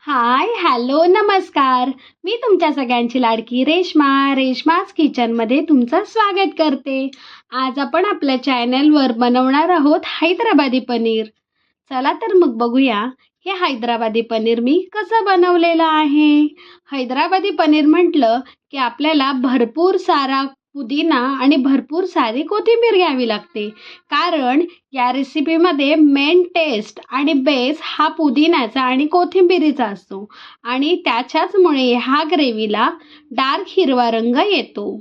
हाय, hello, नमस्कार. मी तुमच्या सगळ्यांची लाडकी रेश्माज किचनमध्ये तुमचं स्वागत करते. आज आपण आपल्या चॅनलवर बनवणार आहोत हैदराबादी पनीर. चला तर मग बघूया हे हैदराबादी पनीर मी कसं बनवलेलं आहे. हैदराबादी पनीर म्हटलं की आपल्याला भरपूर सारा पुदिना आणि भरपूर सारी कोथिंबीर घ्यावी लागते. कारण या रेसिपीमध्ये मेन टेस्ट आणि बेस हा पुदिन्याचा आणि कोथिंबिरीचा असतो आणि त्याच्याचमुळे ह्या ग्रेव्हीला डार्क हिरवा रंग येतो.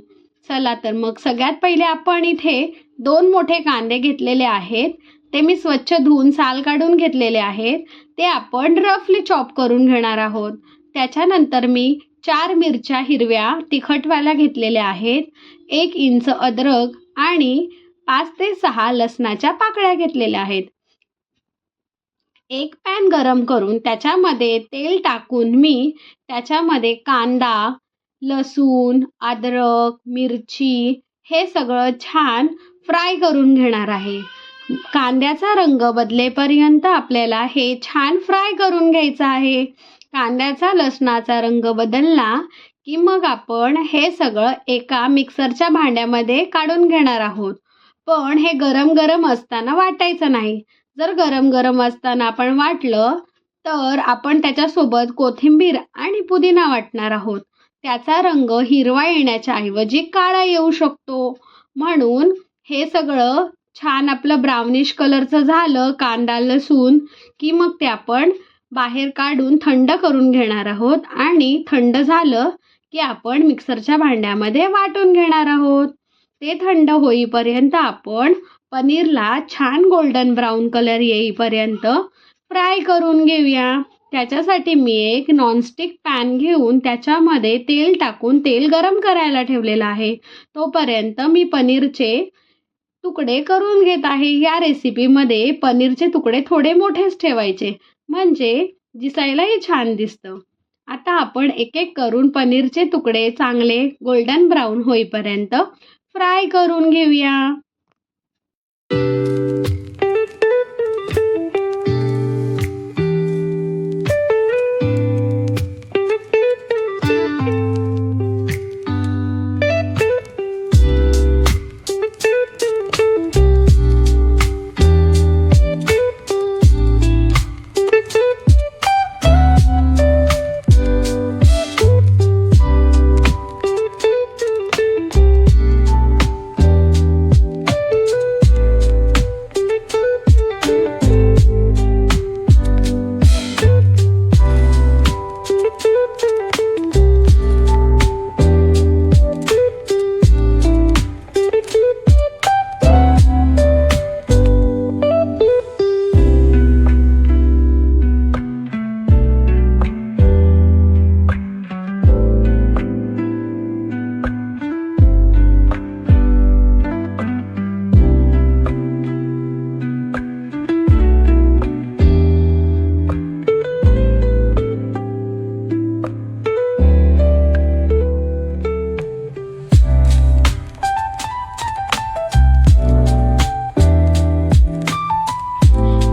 चला तर मग सगळ्यात पहिले आपण इथे 2 मोठे कांदे घेतलेले आहेत. ते मी स्वच्छ धुवून साल काढून घेतलेले आहेत. ते आपण रफली चॉप करून घेणार आहोत. त्याच्यानंतर मी 4 मिरच्या हिरव्या तिखटवाल्या घेतलेल्या आहेत. 1 इंच अद्रक आणि 5 ते 6 लसणाच्या पाकळ्या घेतलेल्या आहेत. एक पॅन गरम करून त्याच्यामध्ये तेल टाकून मी त्याच्यामध्ये कांदा, लसूण, अद्रक, मिरची हे सगळं छान फ्राय करून घेणार आहे. कांद्याचा रंग बदलेपर्यंत आपल्याला हे छान फ्राय करून घ्यायचं आहे. कांद्याचा लसणाचा रंग बदलला की मग आपण हे सगळं एका मिक्सरच्या भांड्यामध्ये काढून घेणार आहोत. पण हे गरम गरम असताना वाटायचं नाही. जर गरम गरम असताना आपण वाटलं तर आपण त्याच्यासोबत कोथिंबीर आणि पुदिना वाटणार आहोत. त्याचा रंग हिरवा येण्याच्या ऐवजी काळा येऊ शकतो. म्हणून हे सगळं छान आपलं ब्राउनिश कलरचं झालं कांदा लसूण की मग ते आपण बाहेर काढून थंड करून घेणार आहोत आणि थंड झालं की आपण मिक्सरच्या भांड्यामध्ये वाटून घेणार आहोत. ते थंड होईपर्यंत आपण पनीरला छान गोल्डन ब्राऊन कलर येईपर्यंत फ्राय करून घेऊया. त्याच्यासाठी मी एक नॉनस्टिक पॅन घेऊन त्याच्यामध्ये तेल टाकून तेल गरम करायला ठेवलेलं आहे. तोपर्यंत मी पनीरचे तुकडे करून घेत आहे. या रेसिपीमध्ये पनीरचे तुकडे थोडे मोठेच ठेवायचे म्हणजे दिसायलाही छान दिसतं. आता आपण एक एक करून पनीरचे तुकडे चांगले गोल्डन ब्राऊन होईपर्यंत फ्राय करून घेऊया.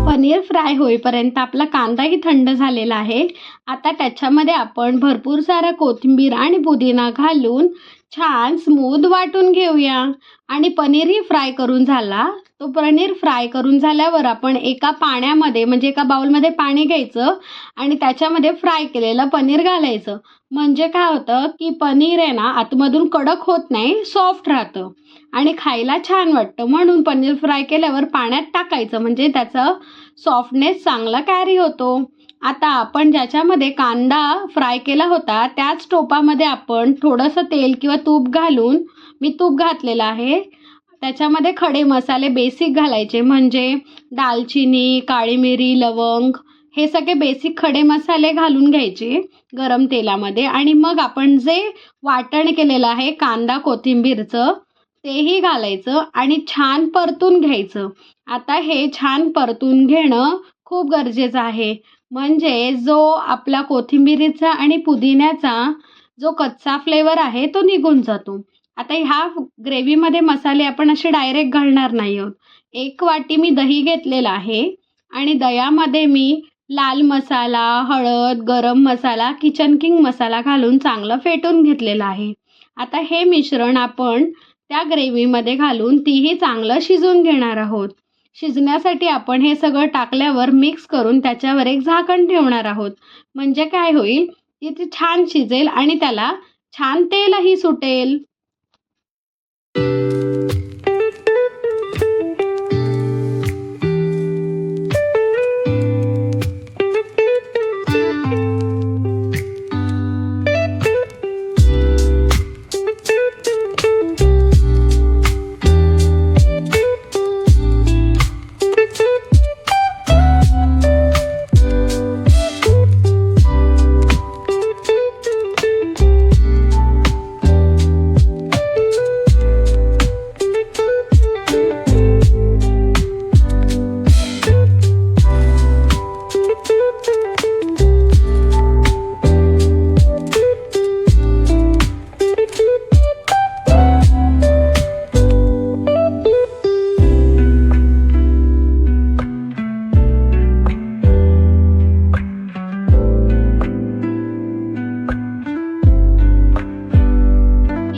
पनीर फ्राय होईपर्यंत आपला कांदाही थंड झालेला आहे. आता त्याच्यामध्ये आपण भरपूर सारा कोथिंबीर आणि पुदिना घालून छान स्मूथ वाटून घेऊया. आणि पनीरही फ्राय करून झाला. तो पनीर फ्राय करून झाल्यावर आपण एका पाण्यामध्ये म्हणजे एका बाउलमध्ये पाणी घ्यायचं आणि त्याच्यामध्ये फ्राय केलेलं पनीर घालायचं. म्हणजे काय होतं की पनीर आहे ना आतमधून कडक होत नाही, सॉफ्ट राहतं आणि खायला छान वाटतं. म्हणून पनीर फ्राय केल्यावर पाण्यात टाकायचं म्हणजे त्याचं सॉफ्टनेस चांगला कॅरी होतो. आता आपण ज्याच्यामध्ये कांदा फ्राय केला होता त्याच टोपामध्ये आपण थोडंसं तेल किंवा तूप घालून, मी तूप घातलेलं आहे, त्याच्यामध्ये खडे मसाले बेसिक घालायचे म्हणजे दालचिनी, काळी मिरी, लवंग हे सगळे बेसिक खडे मसाले घालून घ्यायचे गरम तेलामध्ये. आणि मग आपण जे वाटण केलेलं आहे कांदा कोथिंबीरचं तेही घालायचं आणि छान परतून घ्यायचं. आता हे छान परतून घेणं खूप गरजेचं आहे म्हणजे जो आपला कोथिंबीरीचा आणि पुदिन्याचा जो कच्चा फ्लेवर आहे तो निघून जातो. आता ह्या ग्रेव्हीमध्ये मसाले आपण असे डायरेक्ट घालणार नाही आहोत. 1 वाटी मी दही घेतलेलं आहे आणि दह्यामध्ये मी लाल मसाला, हळद, गरम मसाला, किचन किंग मसाला घालून चांगलं फेटून घेतलेलं आहे. आता हे मिश्रण आपण त्या ग्रेव्हीमध्ये घालून तीही चांगलं शिजवून घेणार आहोत. शिजण्यासाठी आपण हे सगळं टाकल्यावर मिक्स करून त्याच्यावर एक झाकण ठेवणार आहोत. म्हणजे काय होईल, की ते छान शिजेल आणि त्याला छान तेलही सुटेल.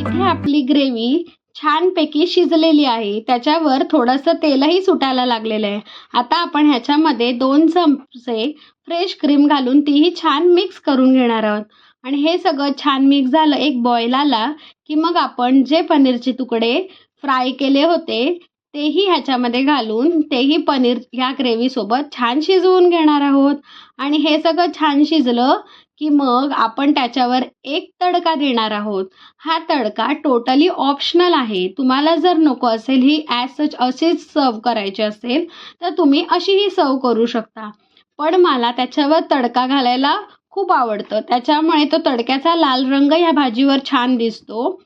इथे आपली ग्रेव्ही छानपैकी शिजलेली आहे. त्याच्यावर थोडंसं तेलही सुटायला लागलेलं आहे. आता आपण ह्याच्यामध्ये 2 चमचे फ्रेश क्रीम घालून तीही छान मिक्स करून घेणार आहोत. आणि हे सगळं छान मिक्स झालं, एक बॉईल आला, की मग आपण जे पनीरचे तुकडे फ्राय केले होते तेही ह्याच्यामध्ये घालून तेही पनीर ह्या ग्रेव्हीसोबत छान शिजवून घेणार आहोत. आणि हे सगळं छान शिजलं की मग आपण त्याच्यावर एक तडका देणार आहोत. हा तडका टोटली ऑप्शनल आहे. तुम्हाला जर नको असेल ही ॲज सच अशीच सर्व करायची असेल तर तुम्ही अशीही सर्व करू शकता. पण मला त्याच्यावर तडका घालायला खूप आवडतं. त्याच्यामुळे तो तडक्याचा लाल रंग या भाजीवर छान दिसतो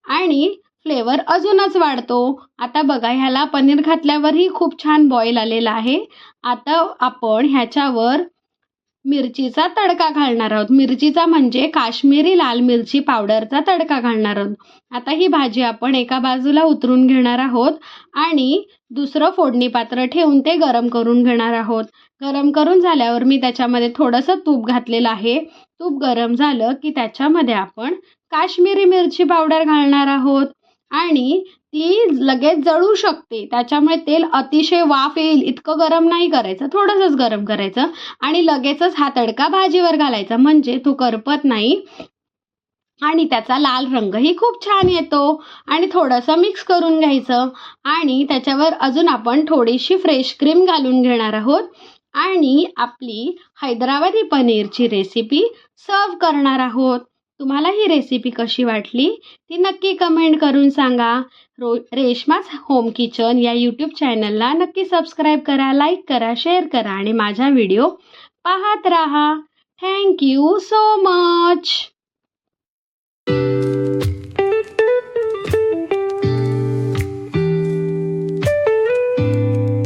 आणि फ्लेवर अजूनच वाढतो. आता बघा, ह्याला पनीर घातल्यावरही खूप छान बॉईल आलेला आहे. आता आपण ह्याच्यावर मिरचीचा तडका घालणार आहोत. मिरचीचा म्हणजे काश्मीरी लाल मिरची पावडरचा तडका घालणार आहोत. आता ही भाजी आपण एका बाजूला उतरून घेणार आहोत आणि दुसरं फोडणी पात्र ठेवून ते गरम करून घेणार आहोत. गरम करून झाल्यावर मी त्याच्यामध्ये थोडंसं तूप घातलेलं आहे. तूप गरम झालं की त्याच्यामध्ये आपण काश्मीरी मिरची पावडर घालणार आहोत आणि ती लगेच जळू शकते. त्याच्यामुळे तेल अतिशय वाफ येईल इतकं गरम नाही करायचं, थोडंसंच गरम करायचं आणि लगेचच हा तडका भाजीवर घालायचा, म्हणजे तो करपत नाही आणि त्याचा लाल रंगही खूप छान येतो. आणि थोडंसं मिक्स करून घ्यायचं आणि त्याच्यावर अजून आपण थोडीशी फ्रेश क्रीम घालून घेणार आहोत आणि आपली हैदराबादी पनीरची रेसिपी सर्व करणार आहोत. तुम्हाला ही रेसिपी कशी वाटली ती नक्की कमेंट करून सांगा. रेश्माज होम किचन या यूट्यूब चॅनलला नक्की सबस्क्राईब करा, लाईक करा, शेअर करा आणि माझा व्हिडिओ पाहत राहा. Thank you so much.